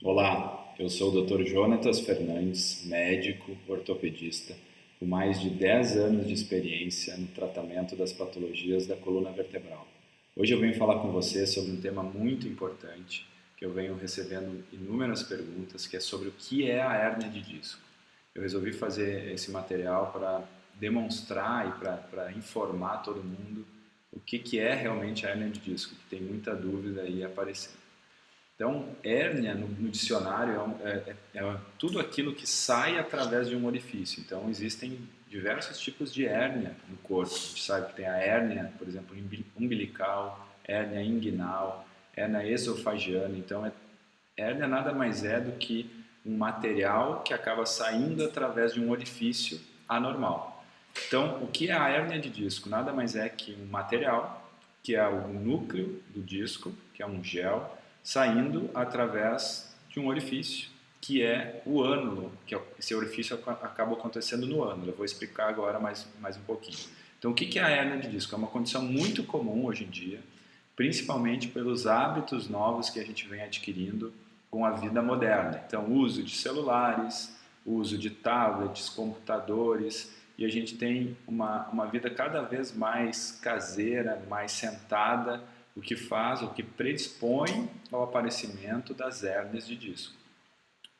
Olá, eu sou o Dr. Jonatas Fernandes, médico ortopedista, com mais de 10 anos de experiência no tratamento das patologias da coluna vertebral. Hoje eu venho falar com você sobre um tema muito importante, que eu venho recebendo inúmeras perguntas, que é sobre o que é a hérnia de disco. Eu resolvi fazer esse material para demonstrar e para informar todo mundo o que é realmente a hérnia de disco, que tem muita dúvida aí aparecendo. Então, hérnia no dicionário é tudo aquilo que sai através de um orifício. Então, existem diversos tipos de hérnia no corpo. A gente sabe que tem a hérnia, por exemplo, umbilical, hérnia inguinal, hérnia esofagiana. Então, hérnia nada mais é do que um material que acaba saindo através de um orifício anormal. Então, o que é a hérnia de disco? Nada mais é que um material, que é o núcleo do disco, que é um gel, saindo através de um orifício, que é o ânulo, que esse orifício acaba acontecendo no ânulo. Eu vou explicar agora mais um pouquinho. Então, o que é a hérnia de disco? É uma condição muito comum hoje em dia, principalmente pelos hábitos novos que a gente vem adquirindo com a vida moderna. Então, uso de celulares, uso de tablets, computadores, e a gente tem uma vida cada vez mais caseira, mais sentada, o que predispõe ao aparecimento das hérnias de disco.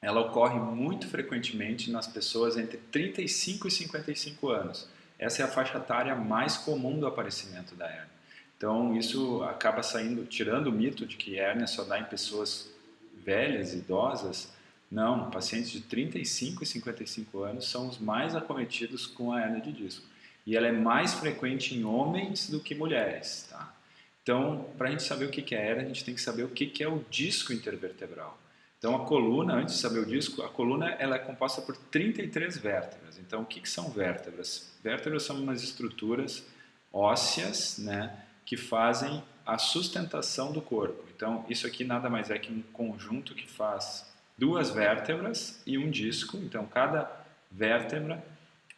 Ela ocorre muito frequentemente nas pessoas entre 35 e 55 anos. Essa é a faixa etária mais comum do aparecimento da hérnia. Então, isso acaba saindo, tirando o mito de que hérnia só dá em pessoas velhas, idosas. Não, pacientes de 35 e 55 anos são os mais acometidos com a hérnia de disco. E ela é mais frequente em homens do que mulheres, tá? Então, para a gente saber o que é hérnia, a gente tem que saber o que é o disco intervertebral. Então, a coluna, antes de saber o disco, a coluna ela é composta por 33 vértebras. Então, o que são vértebras? Vértebras são umas estruturas ósseas, né, que fazem a sustentação do corpo. Então, isso aqui nada mais é que um conjunto que faz duas vértebras e um disco. Então, cada vértebra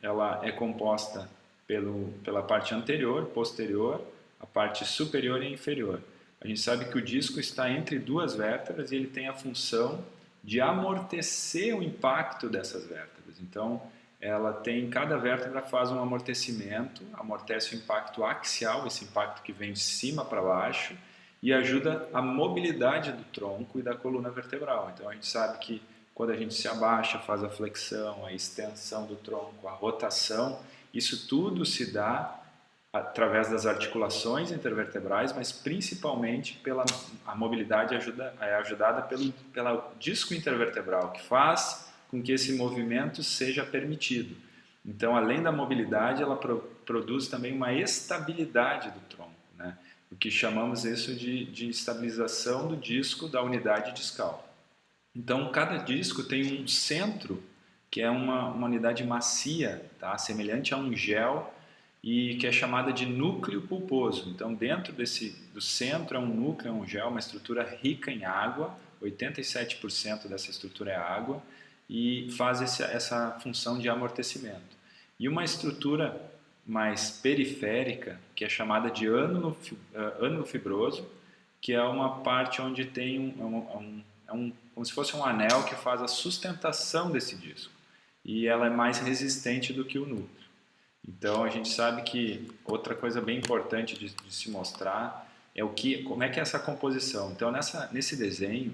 ela é composta pela parte anterior, posterior, a parte superior e inferior. A gente sabe que o disco está entre duas vértebras e ele tem a função de amortecer o impacto dessas vértebras. Então, cada vértebra faz um amortecimento, amortece o impacto axial, esse impacto que vem de cima para baixo, e ajuda a mobilidade do tronco e da coluna vertebral. Então, a gente sabe que quando a gente se abaixa, faz a flexão, a extensão do tronco, a rotação, isso tudo se dá através das articulações intervertebrais, mas principalmente pela a mobilidade ajudada pelo disco intervertebral, que faz com que esse movimento seja permitido. Então, além da mobilidade, ela produz também uma estabilidade do tronco, né? O que chamamos isso de estabilização do disco da unidade discal. Então, cada disco tem um centro, que é uma unidade macia, tá? Semelhante a um gel, e que é chamada de núcleo pulposo. Então, dentro do centro é um núcleo, é um gel, uma estrutura rica em água, 87% dessa estrutura é água, e faz essa função de amortecimento. E uma estrutura mais periférica, que é chamada de ânulo fibroso, que é uma parte onde tem como se fosse um anel que faz a sustentação desse disco. E ela é mais resistente do que o núcleo. Então a gente sabe que outra coisa bem importante de se mostrar é como é que é essa composição. Então nesse desenho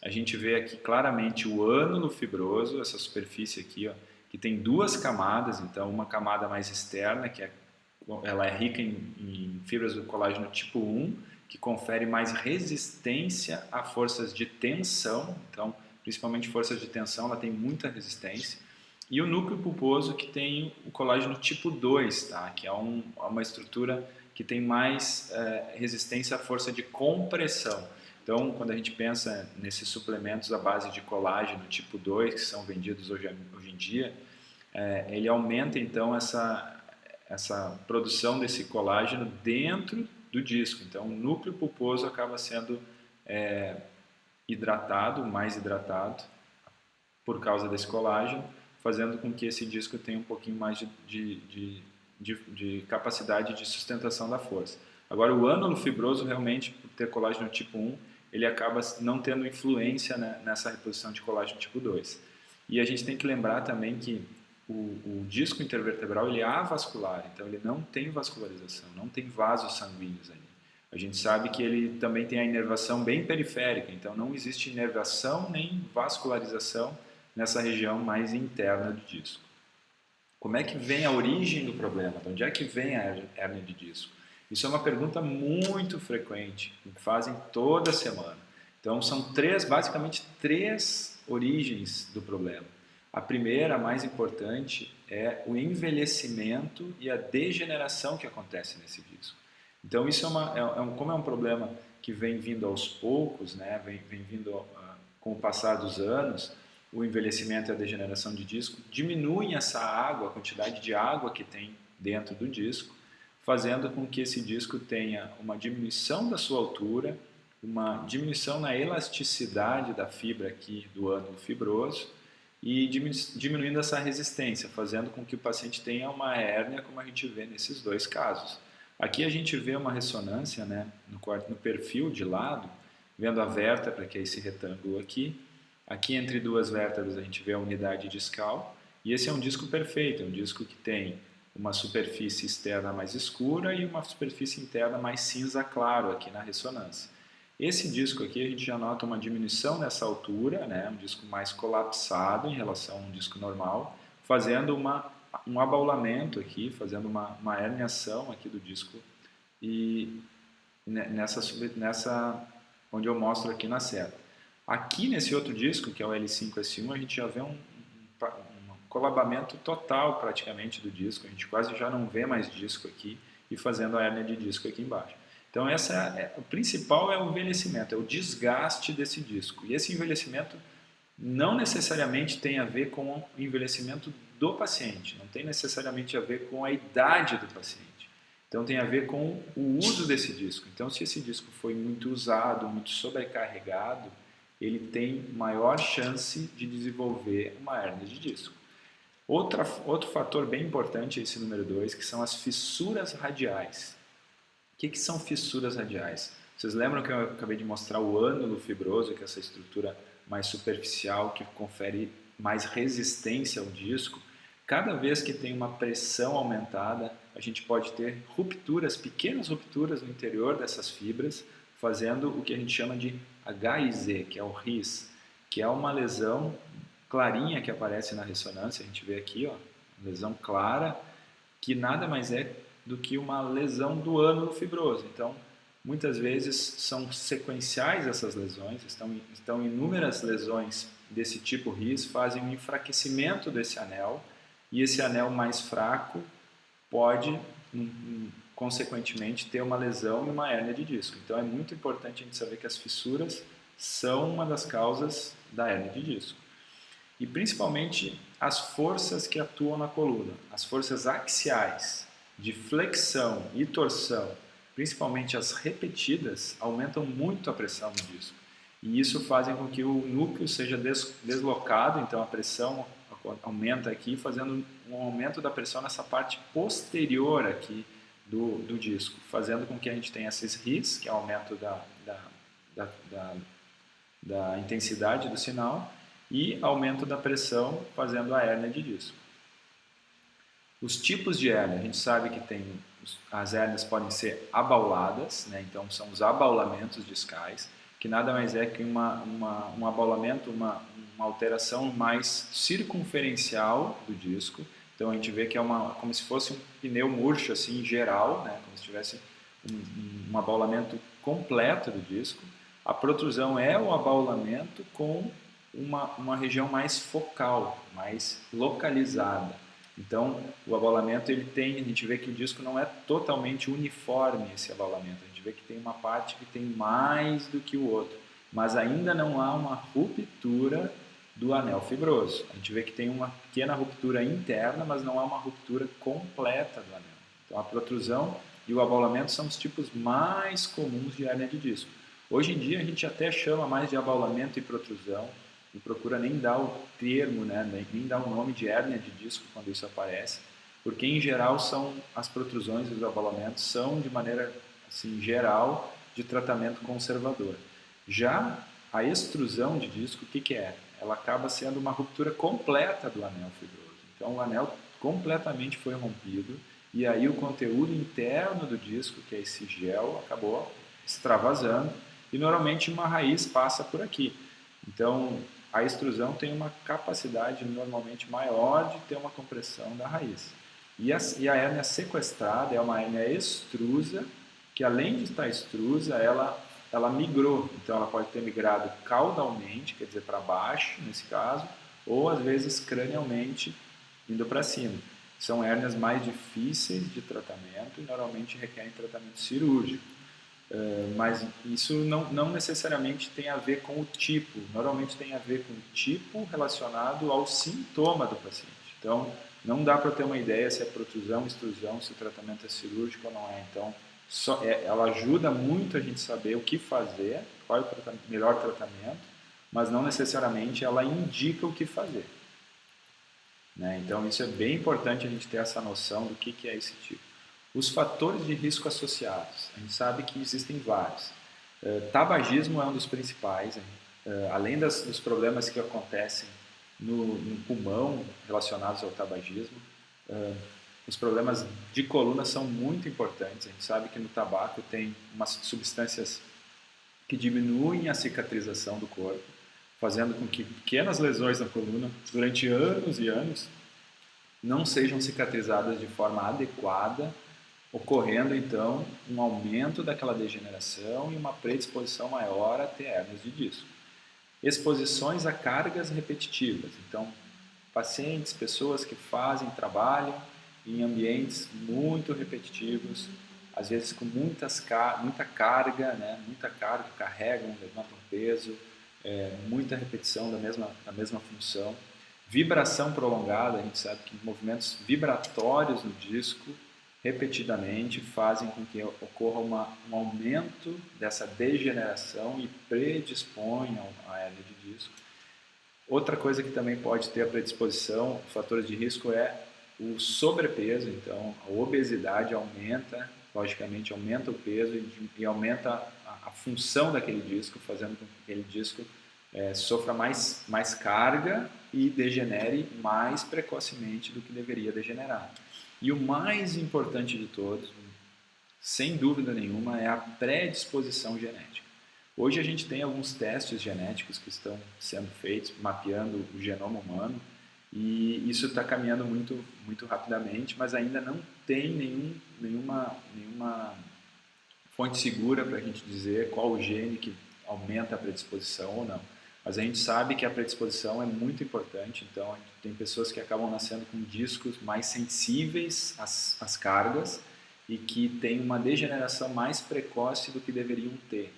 a gente vê aqui claramente o ânulo fibroso, essa superfície aqui, ó, que tem duas camadas. Então uma camada mais externa ela é rica em fibras do colágeno tipo 1, que confere mais resistência a forças de tensão. Então principalmente forças de tensão, ela tem muita resistência. E o núcleo pulposo, que tem o colágeno tipo 2, tá? Que é uma estrutura que tem mais resistência à força de compressão. Então, quando a gente pensa nesses suplementos à base de colágeno tipo 2, que são vendidos hoje em dia, ele aumenta então essa produção desse colágeno dentro do disco. Então, o núcleo pulposo acaba sendo mais hidratado, por causa desse colágeno, fazendo com que esse disco tenha um pouquinho mais de capacidade de sustentação da força. Agora, o ânulo fibroso, realmente, por ter colágeno tipo 1, ele acaba não tendo influência, né, nessa reposição de colágeno tipo 2. E a gente tem que lembrar também que o disco intervertebral ele é avascular, então ele não tem vascularização, não tem vasos sanguíneos ali. A gente sabe que ele também tem a inervação bem periférica, então não existe inervação nem vascularização nessa região mais interna do disco. Como é que vem a origem do problema? De onde é que vem a hérnia de disco? Isso é uma pergunta muito frequente, que fazem toda semana. Então são basicamente três origens do problema. A primeira, a mais importante, é o envelhecimento e a degeneração que acontece nesse disco. Então isso como é um problema que vem vindo aos poucos, né? vem vindo com o passar dos anos, o envelhecimento e a degeneração de disco diminuem essa água, a quantidade de água que tem dentro do disco, fazendo com que esse disco tenha uma diminuição da sua altura, uma diminuição na elasticidade da fibra aqui do ânulo fibroso e diminuindo essa resistência, fazendo com que o paciente tenha uma hérnia, como a gente vê nesses dois casos. Aqui a gente vê uma ressonância, né, no perfil de lado, vendo a vértebra, que é esse retângulo aqui. Aqui entre duas vértebras a gente vê a unidade discal, e esse é um disco perfeito, é um disco que tem uma superfície externa mais escura e uma superfície interna mais cinza claro aqui na ressonância. Esse disco aqui a gente já nota uma diminuição nessa altura, né, um disco mais colapsado em relação a um disco normal, fazendo um abaulamento aqui, fazendo uma herniação aqui do disco, e nessa onde eu mostro aqui na seta. Aqui nesse outro disco, que é o L5-S1, a gente já vê um colabamento total praticamente do disco, a gente quase já não vê mais disco aqui e fazendo a hérnia de disco aqui embaixo. Então o principal é o envelhecimento, é o desgaste desse disco. E esse envelhecimento não necessariamente tem a ver com o envelhecimento do paciente, não tem necessariamente a ver com a idade do paciente. Então tem a ver com o uso desse disco. Então se esse disco foi muito usado, muito sobrecarregado, ele tem maior chance de desenvolver uma hérnia de disco. Outro fator bem importante é esse número 2, que são as fissuras radiais. O que são fissuras radiais? Vocês lembram que eu acabei de mostrar o ânulo fibroso, que é essa estrutura mais superficial, que confere mais resistência ao disco? Cada vez que tem uma pressão aumentada, a gente pode ter rupturas, pequenas rupturas no interior dessas fibras, fazendo o que a gente chama de HIZ, que é o RIS, que é uma lesão clarinha que aparece na ressonância. A gente vê aqui, ó, lesão clara, que nada mais é do que uma lesão do ânulo fibroso. Então, muitas vezes são sequenciais essas lesões, estão inúmeras lesões desse tipo RIS, fazem um enfraquecimento desse anel, e esse anel mais fraco pode, consequentemente, ter uma lesão e uma hérnia de disco. Então é muito importante a gente saber que as fissuras são uma das causas da hérnia de disco. E principalmente as forças que atuam na coluna, as forças axiais de flexão e torção, principalmente as repetidas, aumentam muito a pressão no disco. E isso faz com que o núcleo seja deslocado, então a pressão aumenta aqui, fazendo um aumento da pressão nessa parte posterior aqui do disco, fazendo com que a gente tenha esses RIS, que é o aumento da intensidade do sinal, e aumento da pressão, fazendo a hérnia de disco. Os tipos de hérnia, a gente sabe que as hérnias podem ser abauladas, né? Então são os abaulamentos discais, que nada mais é que um abaulamento, uma alteração mais circunferencial do disco. Então a gente vê que é como se fosse um pneu murcho assim, geral, né? Como se tivesse um abaulamento completo do disco. A protrusão é o abaulamento com uma região mais focal, mais localizada. Então, o abaulamento, a gente vê que o disco não é totalmente uniforme, esse abaulamento. A gente vê que tem uma parte que tem mais do que o outro, mas ainda não há uma ruptura do anel fibroso. A gente vê que tem uma pequena ruptura interna, mas não há uma ruptura completa do anel. Então, a protrusão e o abaulamento são os tipos mais comuns de hérnia de disco. Hoje em dia, a gente até chama mais de abaulamento e protrusão, e procura nem dar o termo, né, nem dar o nome de hérnia de disco quando isso aparece, porque em geral as protrusões e os abaulamentos são de maneira assim, geral de tratamento conservador. Já a extrusão de disco, o que é? Ela acaba sendo uma ruptura completa do anel fibroso. Então o anel completamente foi rompido e aí o conteúdo interno do disco, que é esse gel, acabou extravasando e normalmente uma raiz passa por aqui. Então a extrusão tem uma capacidade normalmente maior de ter uma compressão da raiz. E a hérnia sequestrada é uma hérnia extrusa, que além de estar extrusa, ela migrou. Então ela pode ter migrado caudalmente, quer dizer, para baixo, nesse caso, ou às vezes cranialmente, indo para cima. São hérnias mais difíceis de tratamento e normalmente requerem tratamento cirúrgico. Mas isso não necessariamente tem a ver com o tipo, normalmente tem a ver com o tipo relacionado ao sintoma do paciente. Então, não dá para ter uma ideia se é protrusão, extrusão, se o tratamento é cirúrgico ou não é. Então, ela ajuda muito a gente saber o que fazer, qual é o melhor tratamento, mas não necessariamente ela indica o que fazer. Né? Então, isso é bem importante a gente ter essa noção do que é esse tipo. Os fatores de risco associados, a gente sabe que existem vários. Tabagismo é um dos principais, além dos problemas que acontecem no pulmão relacionados ao tabagismo, os problemas de coluna são muito importantes. A gente sabe que no tabaco tem umas substâncias que diminuem a cicatrização do corpo, fazendo com que pequenas lesões na coluna, durante anos e anos, não sejam cicatrizadas de forma adequada, ocorrendo então um aumento daquela degeneração e uma predisposição maior a ter hérnias de disco. Exposições a cargas repetitivas, então pacientes, pessoas que trabalham em ambientes muito repetitivos, às vezes com muita carga, né? Muita carga, carregam, levantam peso, muita repetição da mesma função. Vibração prolongada, a gente sabe que movimentos vibratórios no disco repetidamente fazem com que ocorra um aumento dessa degeneração e predisponham a hérnia de disco. Outra coisa que também pode ter a predisposição, fatores de risco, é o sobrepeso. Então, a obesidade aumenta, logicamente aumenta o peso e aumenta a função daquele disco, fazendo com que aquele disco sofra mais carga e degenere mais precocemente do que deveria degenerar. E o mais importante de todos, sem dúvida nenhuma, é a predisposição genética. Hoje a gente tem alguns testes genéticos que estão sendo feitos, mapeando o genoma humano, e isso está caminhando muito, muito rapidamente, mas ainda não tem nenhuma fonte segura para a gente dizer qual o gene que aumenta a predisposição ou não. Mas a gente sabe que a predisposição é muito importante, então tem pessoas que acabam nascendo com discos mais sensíveis às cargas e que têm uma degeneração mais precoce do que deveriam ter.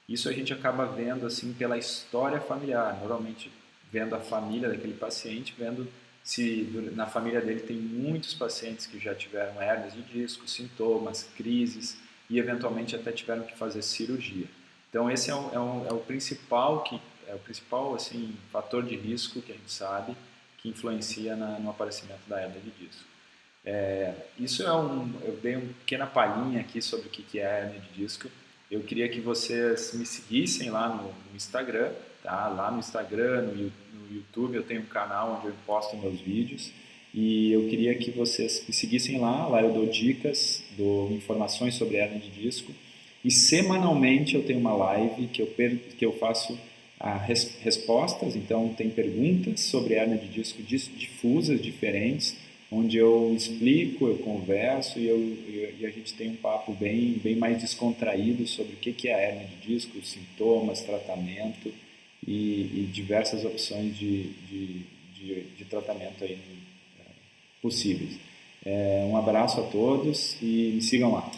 Isso a gente acaba vendo assim pela história familiar, normalmente vendo a família daquele paciente, vendo se na família dele tem muitos pacientes que já tiveram hérnias de disco, sintomas, crises e eventualmente até tiveram que fazer cirurgia. Então esse é o principal assim, fator de risco que a gente sabe que influencia no aparecimento da hérnia de disco. Eu dei uma pequena palhinha aqui sobre o que é a hérnia de disco. Eu queria que vocês me seguissem lá no Instagram, tá? Lá no Instagram, no YouTube eu tenho um canal onde eu posto meus vídeos e eu queria que vocês me seguissem lá eu dou dicas, dou informações sobre hérnia de disco e semanalmente eu tenho uma live que eu faço respostas, então tem perguntas sobre hérnia de disco difusas, diferentes, onde eu explico, eu converso e a gente tem um papo bem mais descontraído sobre o que é a hérnia de disco, sintomas, tratamento e diversas opções de tratamento aí, possíveis. Um abraço a todos e me sigam lá.